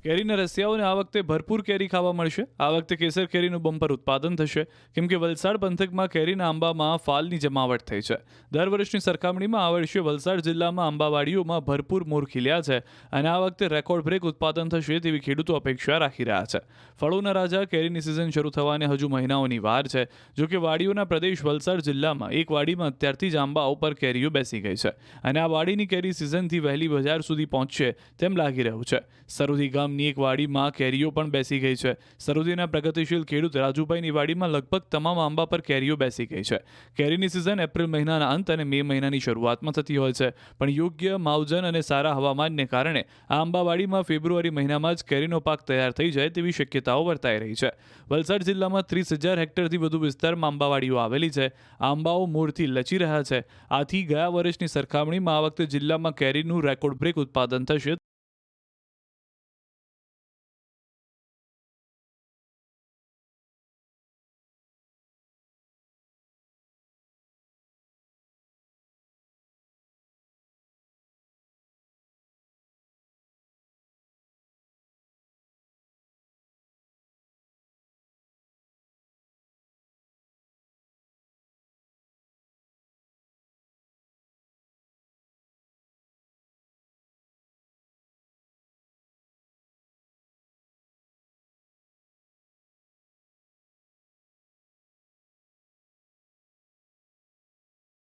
કેરીના રસિયાઓને આ વખતે ભરપૂર કેરી ખાવા મળશે. આ વખતે કેસર કેરીનું બમ્પર ઉત્પાદન થશે, કેમ કે વલસાડ પંથકમાં કેરીના આંબામાં ફાલની જમાવટ થઈ છે. દર વર્ષની સરખામણીમાં આ વર્ષે વલસાડ જિલ્લામાં આંબાવાડીઓમાં ભરપૂર મોર ખીલ્યા છે અને આ વખતે રેકોર્ડ બ્રેક ઉત્પાદન થશે તેવી ખેડૂતો અપેક્ષા રાખી રહ્યા છે. ફળોના રાજા કેરીની સિઝન શરૂ થવાને હજુ મહિનાઓની વાર છે. જોકે વાડીઓના પ્રદેશ વલસાડ જિલ્લામાં એક વાડીમાં અત્યારથી જ આંબા ઉપર કેરીઓ બેસી ગઈ છે અને આ વાડીની કેરી સિઝનથી વહેલી બજાર સુધી પહોંચશે તેમ લાગી રહ્યું છે. સરોદી ગામની એક વાડીમાં કેરીઓ પણ બેસી ગઈ છે. સરોદીના પ્રગતિશીલ ખેડૂત રાજુભાઈની વાડીમાં લગભગ તમામ આંબા પર કેરીઓ બેસી ગઈ છે. કેરીની સિઝન એપ્રિલ મહિનાના અંત અને મે મહિનાની શરૂઆતમાં થતી હોય છે, પણ યોગ્ય માવજન અને સારા હવામાનને કારણે આ આંબાવાડીમાં ફેબ્રુઆરી મહિનામાં જ કેરીનો પાક તૈયાર થઈ જાય તેવી શક્યતાઓ વર્તાઈ રહી છે. વલસાડ જિલ્લામાં 30,000 હેક્ટરથી વધુ વિસ્તારમાં આંબાવાડીઓ આવેલી છે. આંબાઓ મૂળથી લચી રહ્યા છે. આથી ગયા વર્ષની સરખામણીમાં આ વખતે જિલ્લામાં કેરીનું રેકોર્ડ બ્રેક ઉત્પાદન થશે